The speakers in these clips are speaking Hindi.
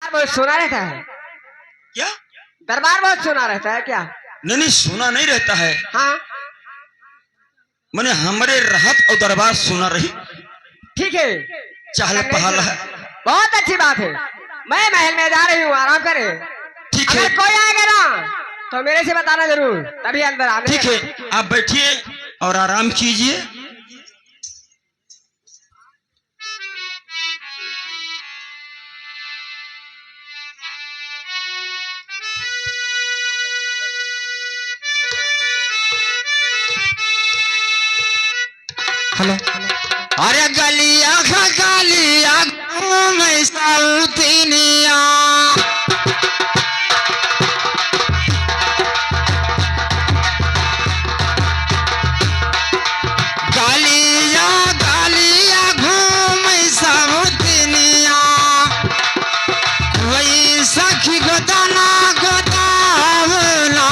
बहुत सुना रहता है क्या? दरबार बहुत सुना रहता है क्या? नहीं नहीं, सुना नहीं रहता है। हाँ मैंने हमारे राहत और दरबार सुना रही। ठीक है, चाहले पहल है। बहुत अच्छी बात है। मैं महल में जा रही हूँ, आराम करे। ठीक है, अगर कोई आएगा ना तो मेरे से बताना जरूर, तभी अंदर आने ठीक है। आप बैठिए और आराम कीजिए। हेलो। अरे गलिया गलिया में सौतिनिया, गलिया गलिया घूम सौतिनिया, वही सखी गोदाना गोदावना।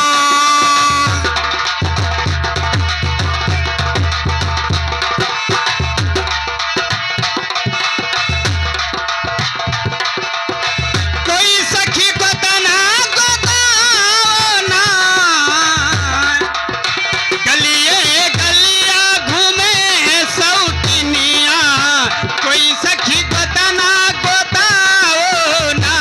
कोई सखी गोदाना गोदावना, गलिए गलिया घूमे सौतिनिया, कोई सखी गोदाना गोदावना।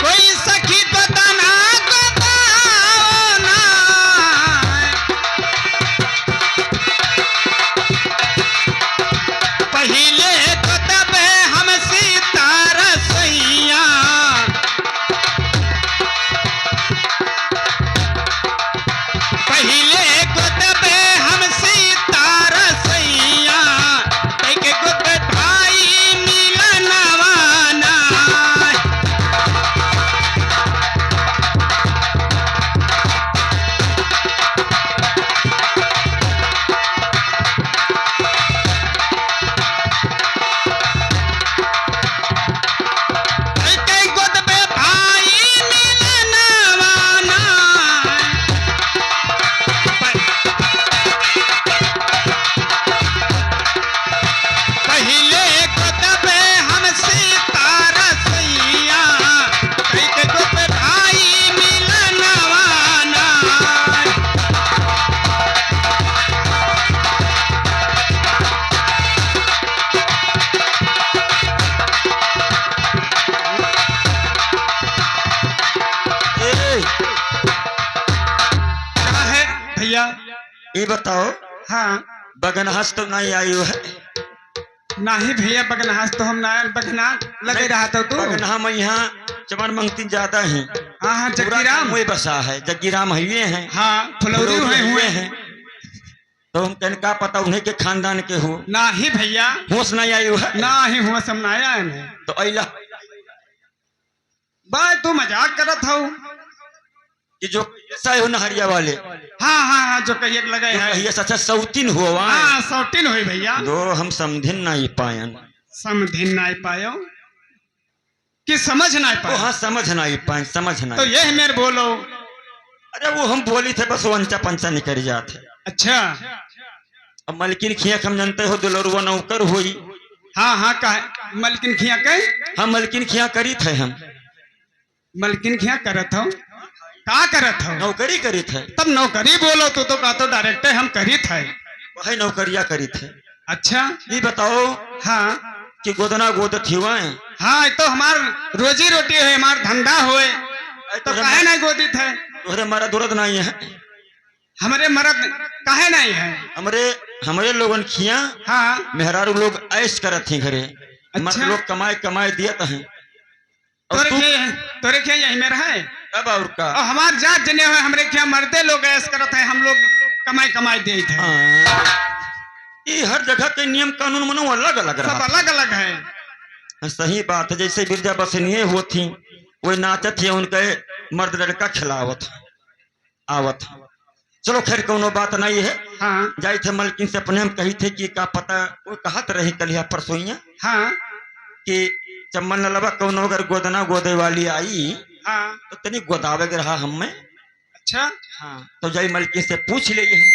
कोई सखी गोदाना गोदावना, पहिले तो तब हम सितार सैया, पहिले को तब हम सितार सैया, के गुद भाई मिलनवाना। के गुद पे भाई मिलनवाना। पहिले को तब हम सितार सैया, के गुद पे भाई मिलनवाना। क्या है भैया? ये बताओ, हाँ बगनहस तो नहीं आई हो है? नाही भैया, बगनहास तो हम ना बगना लगे रहा था तू। बगनहा में यहाँ चमन मंगती ज्यादा ही। हाँ हाँ जग्गीराम। वही बसा है, जग्गीराम हुए हैं। हाँ फुलौरी हुए हैं। तो हम कहने का पता उन्हीं के खानदान के हो। नाही भैया, होश नहीं आई हो है? नाही हुआ सब ना आया है। तो अला बाय तू मजाक करत हो। कि जो ऐसा हो नहरिया वाले, हाँ हाँ हाँ जो कहिए लगे है। ये सच्चा सौतीन हुआ। हाँ सौटिन हुई भैया। दो हम समझिन नहीं पायन। समझिन नहीं पायो कि समझ नहीं वो पायो? हाँ समझ नहीं पाए, समझ तो नहीं। ये मेरे बोलो। अरे वो हम बोली थे बस वंचा पंचा निकल जाते। अच्छा अब मलकिन खिया हम जानते हो, दुलरुआ नौकर हुई। हाँ हाँ कहे मलकिन खिया कहे? हम मलकिन खिया करी थे। हम मलकिन खिया करत हो? का करत हो? नौकरी करी थे। तब नौकरी बोलो तू तो का तो डायरेक्ट हम करी थे। वही नौकरिया करी थे। अच्छा ये बताओ हाँ कि गोदना गोदत हुआ है? हाँ ये तो हमार रोजी रोटी है, हमार धंधा होए, तो काहे नहीं गोदी थे? तोहरे मारा दुरद नहीं है? हमारे मर्द काहे नहीं है? हमारे लोगन खिया हाँ मेहरारू लोग ऐश करत हैं घरे। मर्द लोग कमाए कमाए दियत हैं। और तोरे क्या यही मेरा है? अब और का और हमार जात जने हुए हमरे क्या मर्दे लोग ऐस करत है, हम लोग कमाई कमाई दे थे। ये हर जगह के नियम कानून मनो अलग अलग सब रहा। अलग अलग है। सही बात है। जैसे बिरजा बसनिये होती वही नाचत थी, उनके मर्द लड़का खिलावत आवत। चलो खैर कोनो बात नहीं है। हाँ जाई थे मलकिन से अपने हम कही थे कि का पता वो कहत रही कलिया परसोइया हाँ कि चम्मन लबा कोनो अगर गोदना गोदे वाली आई हाँ तो तनी गोदावे के रहा हमें। अच्छा हाँ तो जाई मलकिन से पूछ ले हम।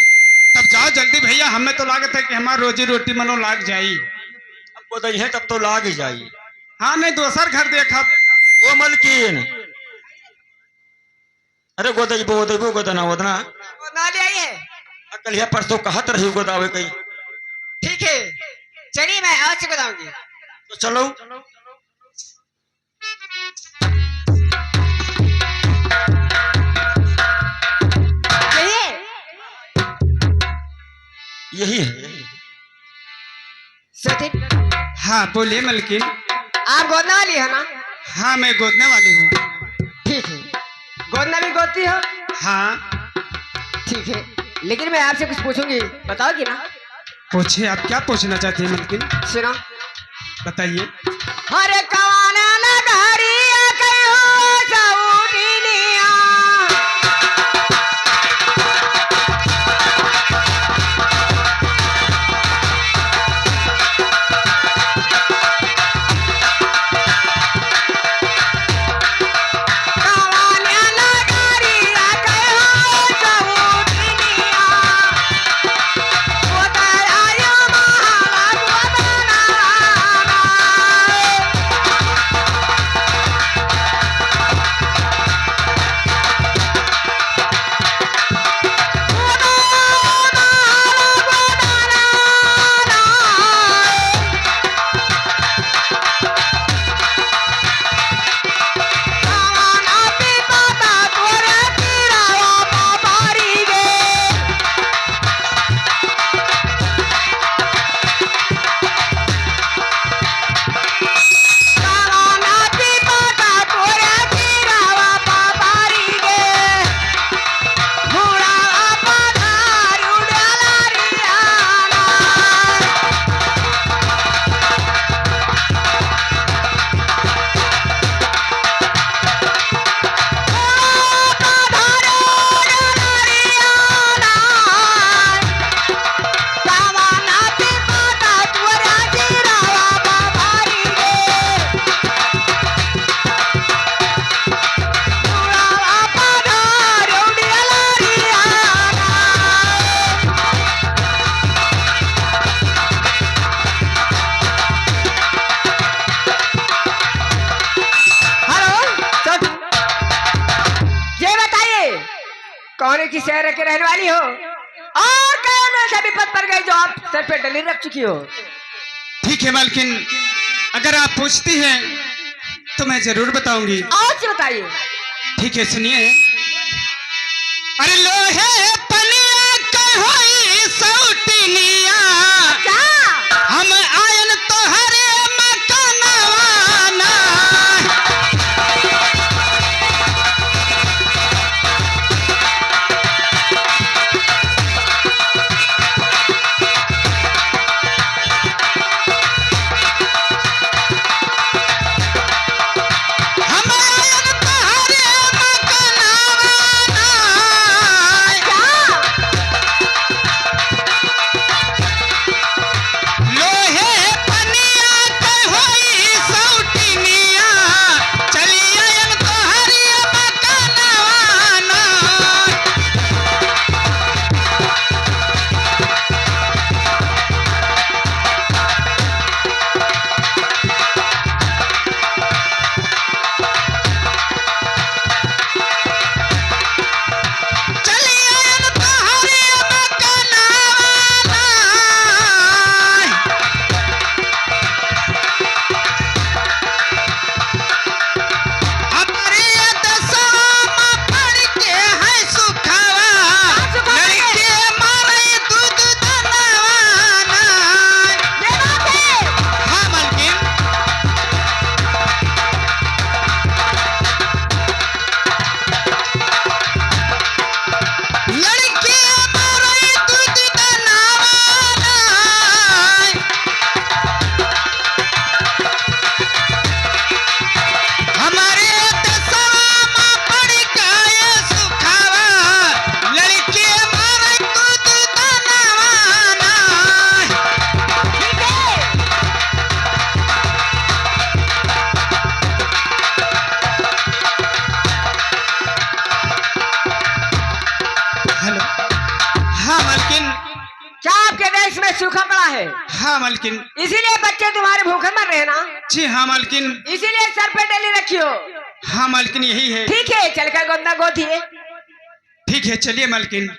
तब जाओ जल्दी भैया, हमें तो लागत है कि हमारा रोजी रोटी मनो लाग जाई। अब गोदई है तब तो लाग ही जाई। हाँ नहीं दोसर घर देखब। ओ मलकिन, अरे गोदई गोदना वदना गोदना ले आई है। कल या परसों कहत रही गोदावे कहीं। ठीक है, चलिए मैं अवश्य बताऊंगी। तो चलो। यही है। सचिन, हाँ बोलिए मलकिन। आप गोदना वाली हो ना? हाँ मैं गोदने वाली हूँ। ठीक है, गोदना भी गोदती हो? हाँ ठीक है, लेकिन मैं आपसे कुछ पूछूंगी, बताओगी ना? पूछिए, आप क्या पूछना चाहती हैं मलकिन? सुनो, बताइए। हरे कवाना नगरिया कहो सऊदिनिया, कवाना नगरिया कहो सऊदिनिया, गोदरायो महारा कौन की शहर के रहने वाली हो और कौन ऐसा विपद पर गई जो आप सर पे डली रख चुकी हो? ठीक है मालकिन, अगर आप पूछती हैं तो मैं जरूर बताऊंगी। और से बताइए। ठीक है सुनिए। अरे लोहे पनिया कहोई सौटिनिया, क्या हम आयन तोहरे मकानवाना। हम आयन तोहरे मकानवाना। आपके देश में सूखा पड़ा है, हाँ मालकिन। इसीलिए बच्चे तुम्हारे भूखे मर रहे हैं ना। जी हाँ मालकिन। इसीलिए सर पे डेली रखी हो। हाँ मालकिन यही है। ठीक है, चलकर गोदना गोदिए। ठीक है चलिए मालकिन।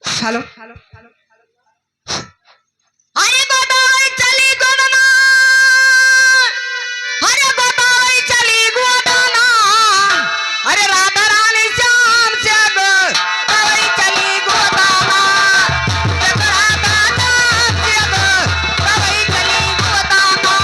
हेलो, अरे गोदाई चली गोदना, अरे गोदाई चली गोदना, अरे राधा रानी श्याम से गोदाई चली गोदना, राधा श्याम से गोदाई चली गोदना।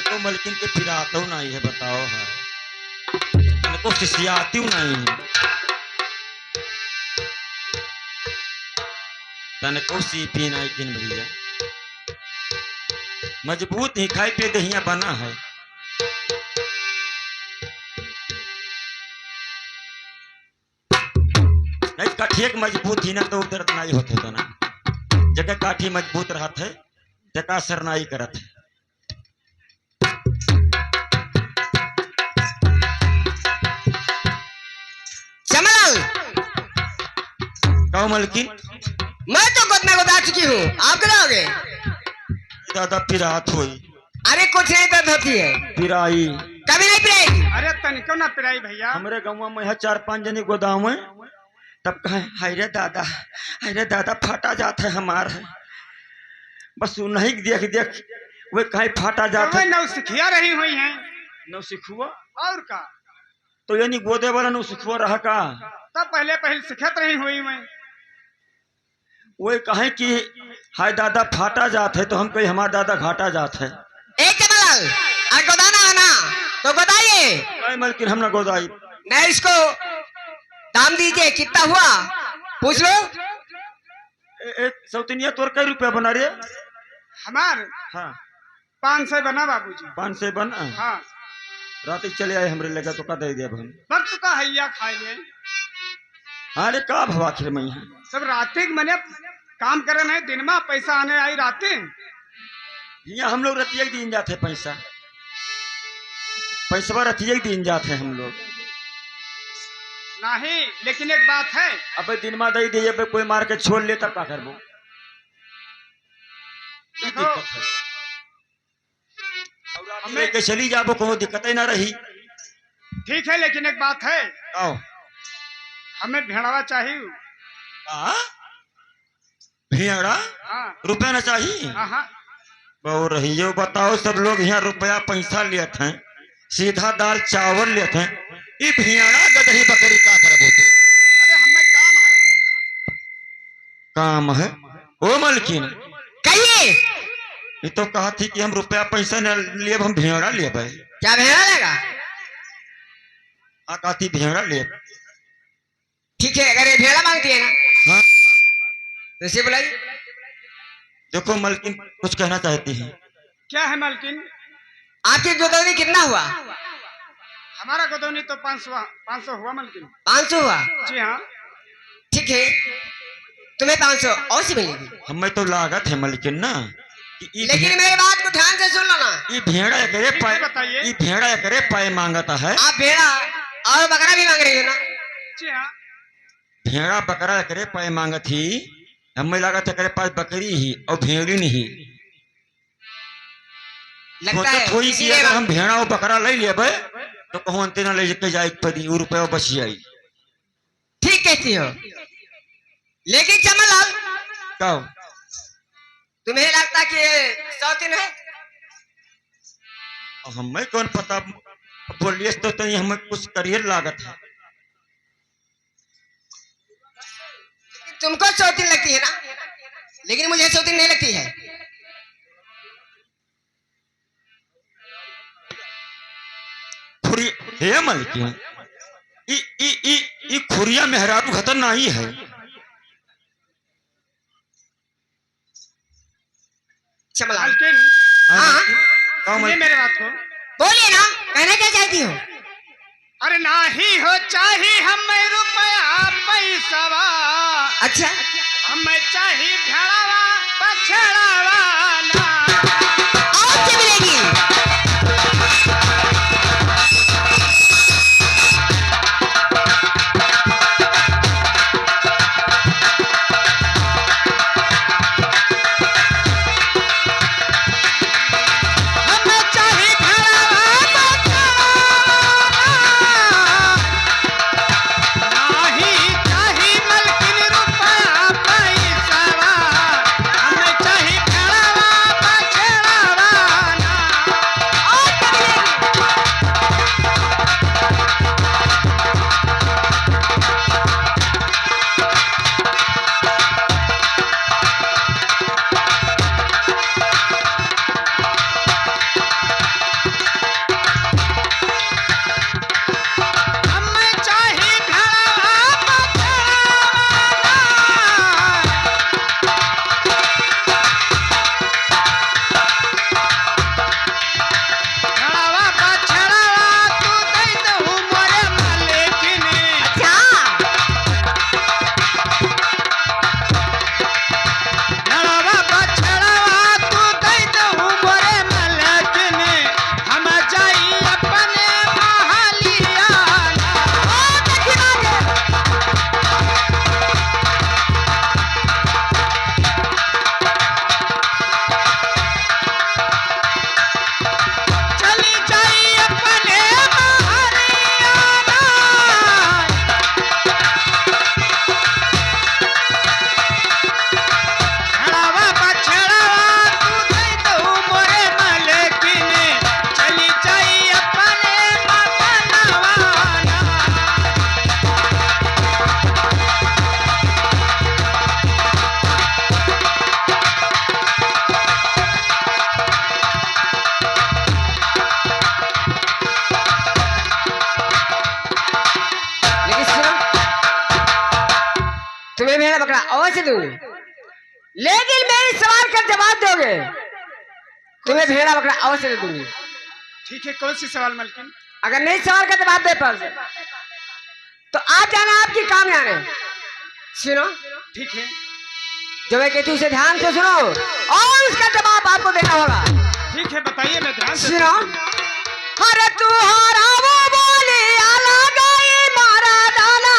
तो मलकिन के फिरातो नहीं है, बताओ है को सिसियाती नहीं है, तन को सीपी नहीं किन भैया, मजबूत ही खाई पे दहिया बना है। नहीं काठी एक मजबूत ही ना तो दर्द नहीं होते तो ना, जगह काठी मजबूत रहत है जगह सरनाई करत है। जमलाल, कहो मलकिन, मैं तो गोदना गोदा चुकी हूँ, आप गिराओगे? दादा पिरात हुई। अरे कुछ नहीं दर्द होती है, पिराई कभी नहीं पिराएगी। अरे तनिको ना पिराई भैया। हमरे गाँव में है 4-5 जने गोदाम है, तब कहे हाय रे दादा फाटा जाता है हमार है, बस वो नहीं देख देख वे कहे फाटा जाता है। नौसिखिया रही हुई है। नौसिखुआ और का तो यानी गोदे वाला नौसिखुआ रहा का, तब पहले सिखत रही हुई मैं। वो कहे कि हाय दादा फाटा जात है, तो हम कहे हमारा दादा घाटा जात है। एक जमलाल, अगर गोदाना है ना तो गोदाइए। नहीं मलकिन हम ना गोदाई। मैं इसको दाम दीजिए, कितना हुआ पूछ लो। एक सौतनिया तोर कई रुपया बना रे? हमार हाँ 500 बना बाबूजी। 500 बना। हाँ रात चले आए हमरे लगा तो का दे दे हम। वक्त का हैया खाए ले अरे का भवा खेल मई है सब राते के मने काम करे नहीं दिन में पैसा आने आई राते यहाँ हम लोग रतिया के दिन जाते पैसा पैसा रतिया के दिन जाते हम लोग। नहीं लेकिन एक बात है अब दिन में दे दिए अब कोई मार के छोड़ ले तब का करबो की देखो दिक्कत है। हमें लेके चली जाबो कोनो दिक्कत ही ना रही। ठीक है लेकिन एक बात है आओ हमें भेड़ावा चाहिए। आ भेड़ा हाँ रुपया ना चाहिए हाँ बहु रही जो बताओ सब लोग यहाँ रुपया पैसा लेते हैं सीधा दाल चावल लेते हैं ये भेड़ा गदही बकरी का करबो तू। अरे हमें काम है काम है ओ मलकिन कहिए ये तो कहा थी कि हम रुपया पैसा न लिए हम भेड़ा ले क्या भेड़ा लेगा? हाँ कहा थी भेड़ा ले। ठीक है अगर ये भेड़ा मांगती है ना हाँ तो इसे बुलाइए। देखो मलकिन कुछ कहना चाहती है। क्या है मालकिन? आपकी गोदौनी कितना हुआ? हमारा गोदौनी तो 500 हुआ मालकिन। 500 हुआ? जी हाँ ठीक है तुम्हें 500 और सी मिलेगी। हमें तो लागत है मलकिन ना कि लेकिन मेरी बात को ध्यान से सुन लो ना। ये भेड़ा करे पाए बताइए। ये भेड़ा करे पाए मांगता है। आप भेड़ा और बकरा भी मांग रही हो ना? जी हाँ भेड़ा बकरा करे पाए मांगत ही हमें लागत है करे पास बकरी ही और भेड़ी नहीं लगता है थोड़ी की इसीलिए अगर हम भेड़ा और बकरा ले लेबे तो कहूँ अंते ना ले के जाए पड़ी वो रुपया बच जाई। ठीक कहती हो लेकिन चमनलाल कहो तुम्हें लगता कि ये 100 दिन है? हमें कौन पता बोलिए तो हमें कुछ करियर लागत है। तुमको 100 दिन लगती है ना लेकिन मुझे 100 दिन नहीं लगती है। खुरी हे मलकिन ई खुरिया मेहरारू खतरनाक ही है। चमनलाल मालकिन हाँ कहो सुनिए मलकिन। मेरे बात को। बोलिए ना कहना क्या चाहती हो? अरे नाही हो चाहिए हमें रुपया पैसावा अच्छा हमें चाहिए भेड़ावा बछड़ावा ना। और क्या मिलेगी? हमें चाहिए भेड़ावा नाही चाहिए मलकिन रुपया पैसावा हमें चाहिए भेड़ावा बछड़ावा ना। और क्या मिलेगी? हमें चाहिए भेड़ावा भेड़ावा बछड़ावा तू दे दहु मोरे मालिकिन। अच्छा भेड़ावा बछड़ावा तू दे दहु मोरे मालिकिन। हम जाई अपने महलिया बहुत अच्छी बात है। चली जाई अपने महलिया भेड़ावा बछड़ावा तू दे दहु मोरे मालिकिन। चली जाई अपने मकानवा लेकिन सुनो तुम्हें भेड़ा बकरा अवश्य दूंगी लेकिन मेरे सवाल का जवाब दोगे तुम्हें भेड़ा बकरा अवश्य दे दूंगी। ठीक है कौन सी सवाल मालकिन? अगर नहीं सवाल का जवाब दे पर तो आप जाना आपकी काम जाने। सुनो ठीक है जो मैं कहती हूँ उसे ध्यान से सुनो और उसका जवाब आपको देना होगा। ठीक है बताइए मैं ध्यान से सुनो। अरे तू हारा वो बोली आला गई मारा दाना।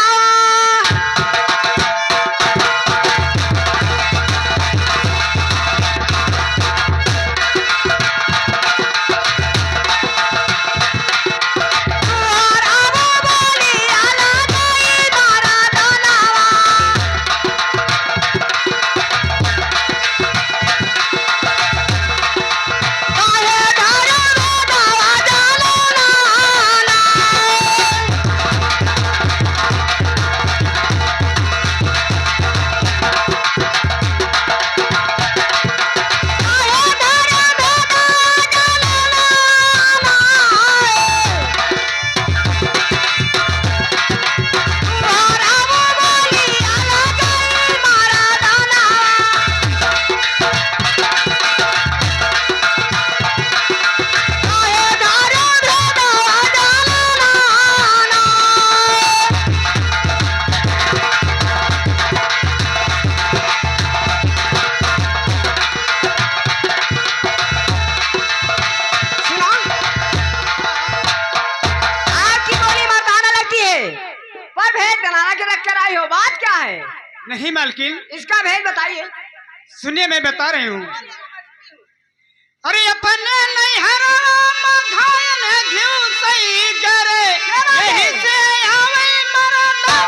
नहीं मालकिन इसका भेद बताइए। सुनिए मैं बता रही हूँ। अरे अपने नैहरा मखान घिउ सही करे यही से आवे मरदाना।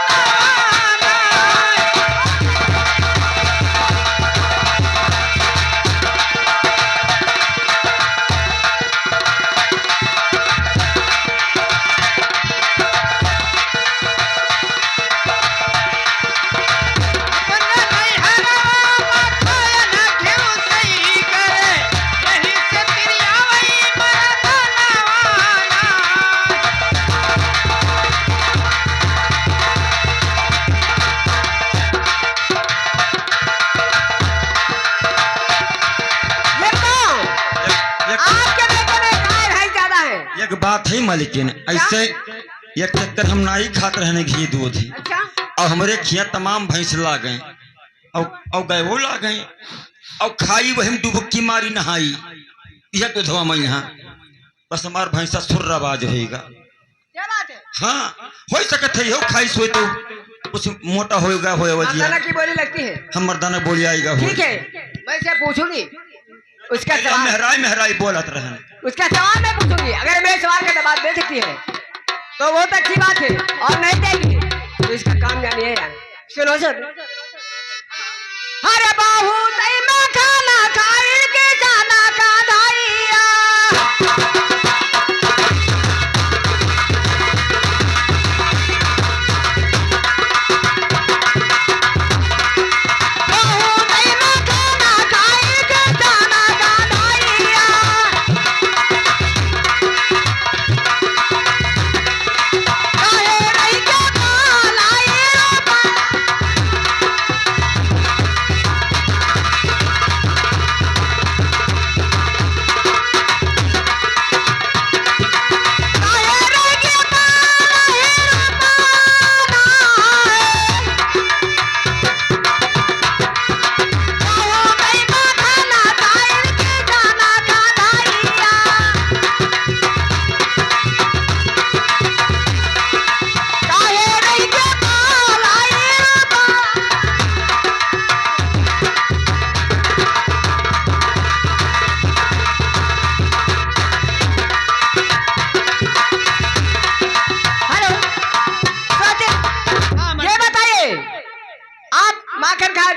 एक बात है मालिकिन, ऐसे एक चक्कर हम नहीं खाते रहने घी दूध ही। अच्छा और हमारे खिया तमाम भैंस ला गए और गए वो ला गए और खाई वही डुबकी मारी नहाई यह तो धवा मैं यहाँ बस हमार भैंसा सुर्राबाज होएगा। क्या बात है? हाँ हो सकत है हो खाई सोए तो कुछ मोटा होएगा मर्दाना की बोली लगती है। हम मर्दाना बोली आएगा। ठीक है मैं से पूछूंगी उसका सवाल। मेहराई मेहराई बोलत रहे उसका सवाल मैं पूछूंगी। अगर मेरे सवाल का जवाब दे सकती है तो बहुत अच्छी बात है और नहीं देगी तो इसका काम जानिए यार। सुनो सुन। अरे बाहू तई में खाना खाइल के जाना का धाइया।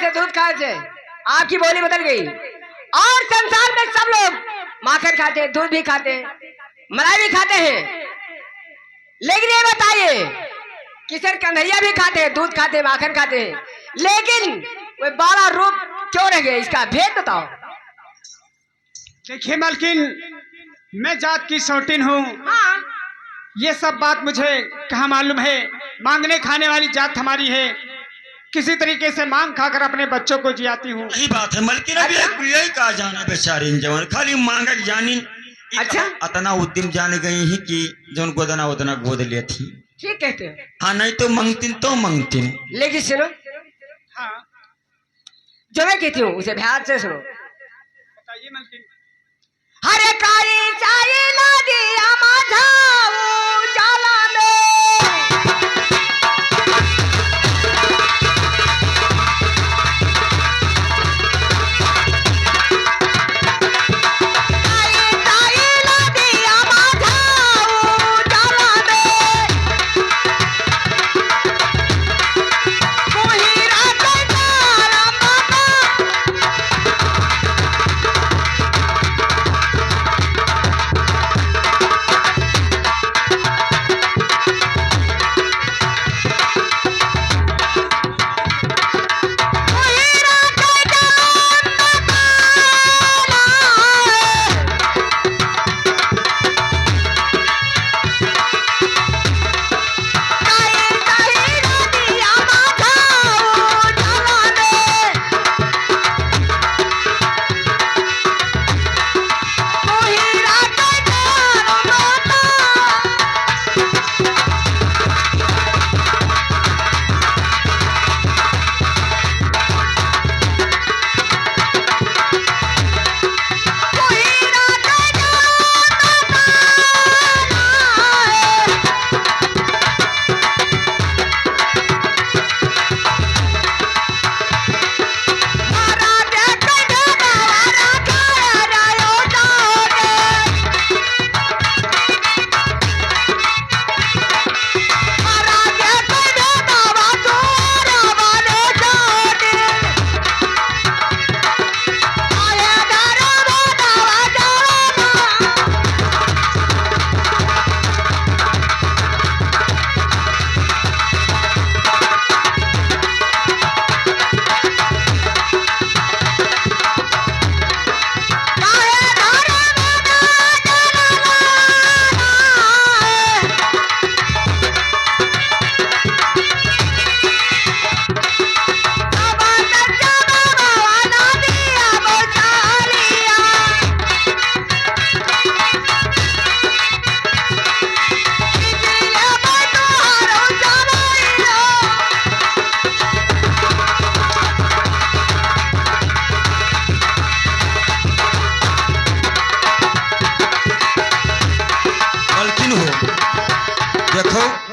दूध खाए थे आपकी बोली बदल गई और संसार में सब लोग माखन खाते हैं, दूध भी खाते हैं, मलाई भी खाते हैं, लेकिन ये बताइए किशन कन्हैया भी खाते हैं, दूध खाते हैं, माखन खाते हैं, लेकिन वो 12 रूप क्यों रह गए? इसका भेद बताओ। देखिए मालकिन, मैं जात की शौकीन हूँ। हाँ। ये सब बात मुझे कहाँ मालूम है। मांगने खाने वाली जात हमारी है, किसी तरीके से मांग खाकर अपने बच्चों को जियाती हूँ। यही बात है मलकिन, अभी यही कहा जाना बेचारी जवान खाली मांगा जानी अच्छा अतना उद्यम जाने गई ही कि जौन गोदना उदना गोद लिया थी। ठीक कहते हो, हाँ नहीं तो मंगतीन तो मंगतीन। लेकिन सुनो हाँ जो मैं कहती हूँ उसे ध्यान से सुनो। बताइए मलकिन। हरे कारी चा